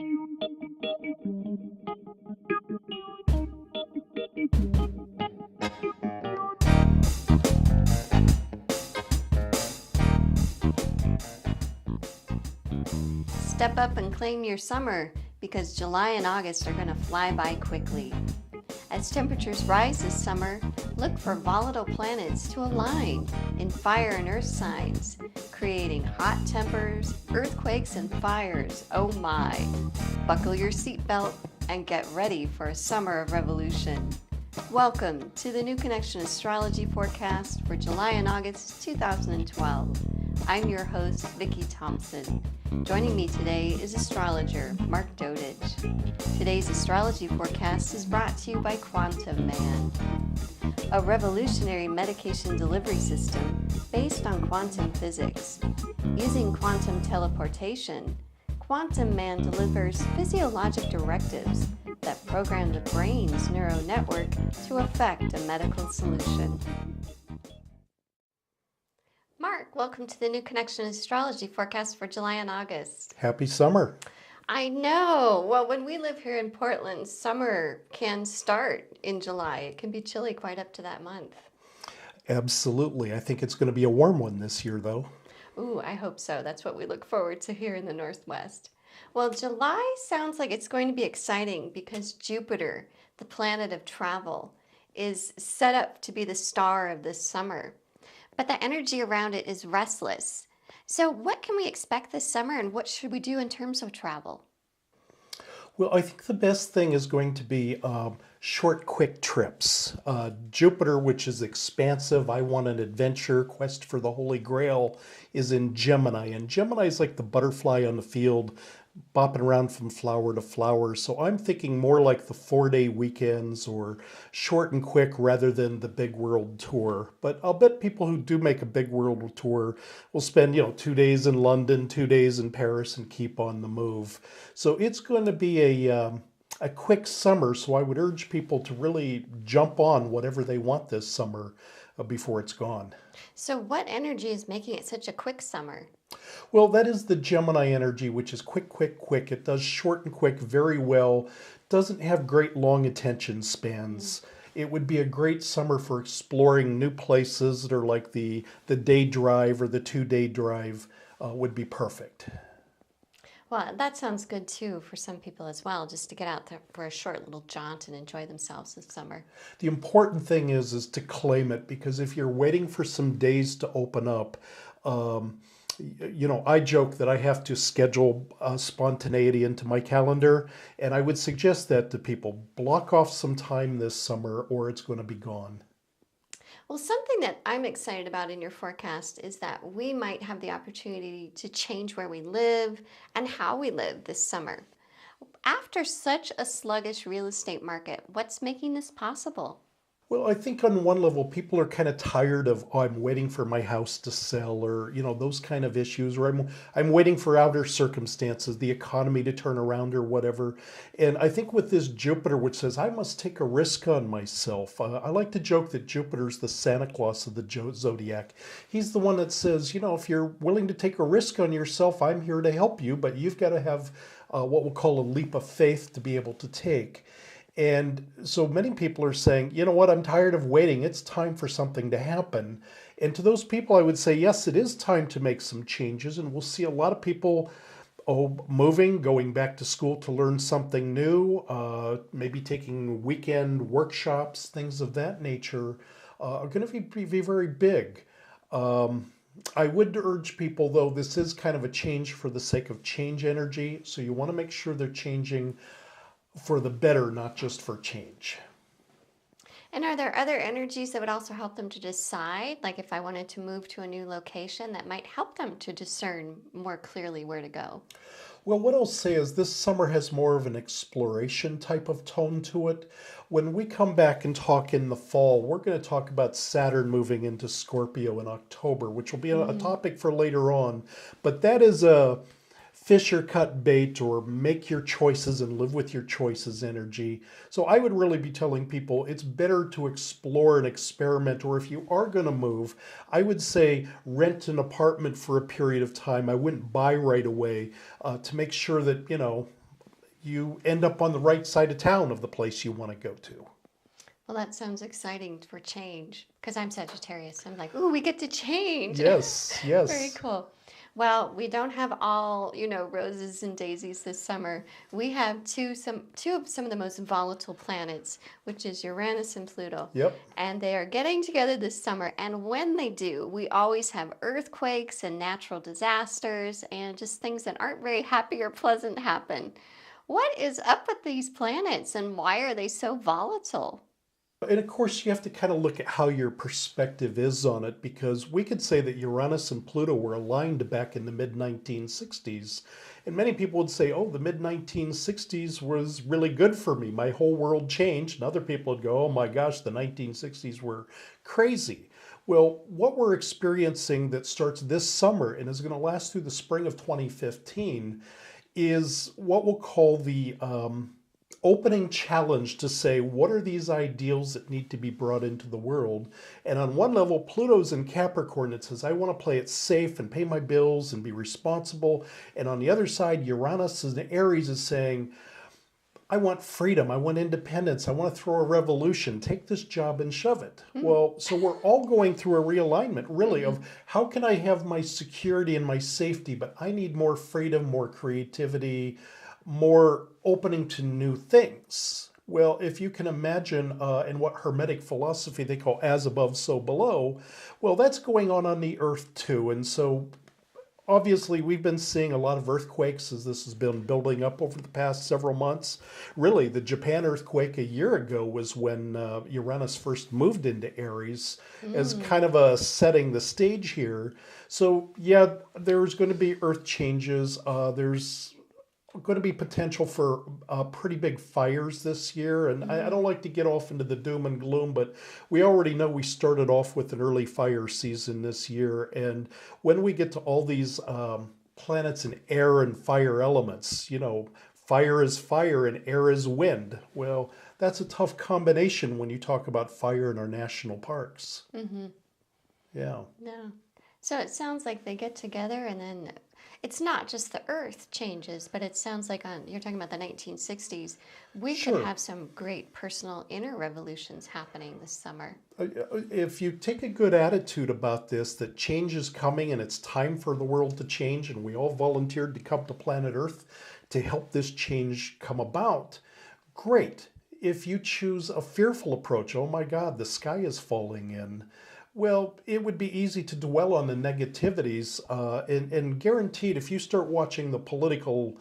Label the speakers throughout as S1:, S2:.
S1: Step up and claim your summer because July and August are going to fly by quickly. As temperatures rise this summer, look for volatile planets to align in fire and earth signs, creating hot tempers, earthquakes, and fires. Oh my! Buckle your seatbelt and get ready for a summer of revolution. Welcome to the New Connection Astrology forecast for July and August 2012. I'm your host, Vicki Thompson. Joining me today is astrologer Mark Dodich. Today's astrology forecast is brought to you by Quantum Man, a revolutionary medication delivery system based on quantum physics. Using quantum teleportation, Quantum Man delivers physiologic directives that program the brain's neural network to effect a medical solution. Mark, welcome to the New Connection Astrology forecast for July and August.
S2: Happy summer.
S1: I know. Well, when we live here in Portland, summer can start in July. It can be chilly quite up to that month.
S2: Absolutely. I think it's going to be a warm one this year, though.
S1: Ooh, I hope so. That's what we look forward to here in the Northwest. Well, July sounds like it's going to be exciting because Jupiter, the planet of travel, is set up to be the star of this summer. But the energy around it is restless. So what can we expect this summer and what should we do in terms of travel?
S2: Well, I think the best thing is going to be short, quick trips. Jupiter, which is expansive, I want an adventure, quest for the Holy Grail, is in Gemini. And Gemini is like the butterfly on the field, bopping around from flower to flower. So I'm thinking more like the 4-day weekends or short and quick rather than the big world tour. But I'll bet people who do make a big world tour will spend, 2 days in London, 2 days in Paris and keep on the move. So it's going to be a quick summer. So I would urge people to really jump on whatever they want this summer before it's gone.
S1: So what energy is making it such a quick summer?
S2: Well, that is the Gemini energy, which is quick, quick, quick. It does short and quick very well. Doesn't have great long attention spans. It would be a great summer for exploring new places that are like the day drive or the 2-day drive would be perfect.
S1: Well, that sounds good too for some people as well, just to get out there for a short little jaunt and enjoy themselves this summer.
S2: The important thing is to claim it, because if you're waiting for some days to open up, I joke that I have to schedule spontaneity into my calendar, and I would suggest that to people. Block off some time this summer or it's going to be gone.
S1: Well, something that I'm excited about in your forecast is that we might have the opportunity to change where we live and how we live this summer. After such a sluggish real estate market, what's making this possible?
S2: Well, I think on one level, people are kind of tired of, I'm waiting for my house to sell, or, those kind of issues, or I'm waiting for outer circumstances, the economy to turn around or whatever. And I think with this Jupiter, which says, I must take a risk on myself. I like to joke that Jupiter's the Santa Claus of the zodiac. He's the one that says, if you're willing to take a risk on yourself, I'm here to help you, but you've got to have what we'll call a leap of faith to be able to take. And so many people are saying, you know what, I'm tired of waiting. It's time for something to happen. And to those people, I would say, yes, it is time to make some changes. And we'll see a lot of people moving, going back to school to learn something new, maybe taking weekend workshops, things of that nature are going to be very big. I would urge people, though, this is kind of a change for the sake of change energy. So you want to make sure they're changing for the better, not just for change.
S1: And are there other energies that would also help them to decide, like if I wanted to move to a new location, that might help them to discern more clearly where to go?
S2: Well, what I'll say is this summer has more of an exploration type of tone to it. When we come back and talk in the fall, we're going to talk about Saturn moving into Scorpio in October, which will be a topic for later on. But that is a fish or cut bait, or make your choices and live with your choices energy. So I would really be telling people it's better to explore and experiment, or if you are going to move, I would say rent an apartment for a period of time. I wouldn't buy right away to make sure that, you end up on the right side of town of the place you want to go to.
S1: Well, that sounds exciting for change because I'm Sagittarius. I'm like, ooh, we get to change.
S2: Yes,
S1: Very
S2: yes.
S1: cool. Well, we don't have all, roses and daisies this summer. We have two of some of the most volatile planets, which is Uranus and Pluto.
S2: Yep.
S1: And they are getting together this summer. And when they do, we always have earthquakes and natural disasters and just things that aren't very happy or pleasant happen. What is up with these planets and why are they so volatile?
S2: And of course, you have to kind of look at how your perspective is on it, because we could say that Uranus and Pluto were aligned back in the mid 1960s. And many people would say, oh, the mid 1960s was really good for me. My whole world changed. And other people would go, oh my gosh, the 1960s were crazy. Well, what we're experiencing that starts this summer and is going to last through the spring of 2015 is what we'll call the opening challenge to say, what are these ideals that need to be brought into the world? And on one level, Pluto's in Capricorn. It says, I want to play it safe and pay my bills and be responsible. And on the other side, Uranus in Aries is saying, I want freedom. I want independence. I want to throw a revolution. Take this job and shove it. Well, so we're all going through a realignment, really, of how can I have my security and my safety, but I need more freedom, more creativity, more opening to new things. Well, if you can imagine in what Hermetic philosophy they call as above, so below, well, that's going on the Earth too. And so obviously we've been seeing a lot of earthquakes as this has been building up over the past several months. Really, the Japan earthquake a year ago was when Uranus first moved into Aries as kind of a setting the stage here. So yeah, there's going to be earth changes. There's going to be potential for pretty big fires this year. And I don't like to get off into the doom and gloom, but we already know we started off with an early fire season this year. And when we get to all these planets in air and fire elements, fire is fire and air is wind. Well, that's a tough combination when you talk about fire in our national parks. Yeah.
S1: No. So it sounds like they get together and then it's not just the earth changes, but it sounds like you're talking about the 1960s. We could
S2: Sure.
S1: have some great personal inner revolutions happening this summer.
S2: If you take a good attitude about this, that change is coming and it's time for the world to change, and we all volunteered to come to planet Earth to help this change come about, great. If you choose a fearful approach, oh my God, the sky is falling in, well, it would be easy to dwell on the negativities, and guaranteed, if you start watching the political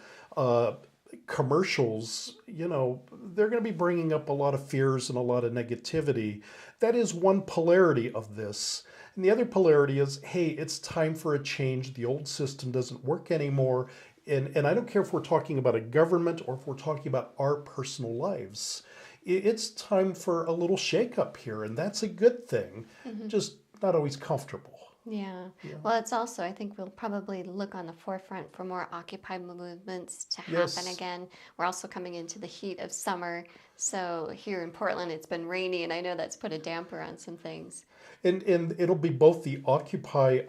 S2: commercials, they're going to be bringing up a lot of fears and a lot of negativity. That is one polarity of this. And the other polarity is, hey, it's time for a change. The old system doesn't work anymore. And I don't care if we're talking about a government or if we're talking about our personal lives. It's time for a little shakeup here, and that's a good thing, just not always comfortable.
S1: Yeah. Well, it's also, I think we'll probably look on the forefront for more Occupy movements to happen
S2: Yes.
S1: again. We're also coming into the heat of summer. So here in Portland, it's been rainy, and I know that's put a damper on some things.
S2: And it'll be both the Occupy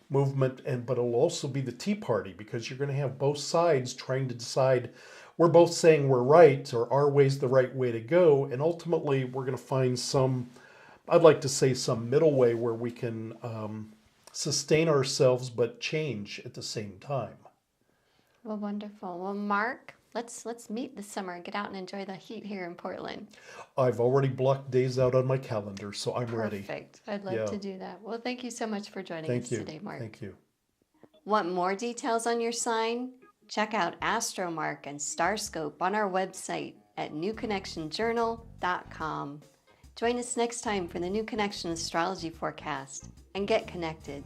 S2: movement, but it'll also be the Tea Party, because you're going to have both sides trying to decide, we're both saying we're right, or our way's the right way to go, and ultimately we're going to find some, I'd like to say, some middle way where we can sustain ourselves but change at the same time.
S1: Well, wonderful. Well, Mark, let's meet this summer and get out and enjoy the heat here in Portland.
S2: I've already blocked days out on my calendar, so I'm ready.
S1: Perfect. I'd love
S2: Yeah.
S1: to do that. Well, thank you so much for joining
S2: Thank
S1: us
S2: you.
S1: today, Mark.
S2: Thank you.
S1: Want more details on your sign? Check out AstroMark and Starscope on our website at newconnectionjournal.com. Join us next time for the New Connection Astrology Forecast and get connected.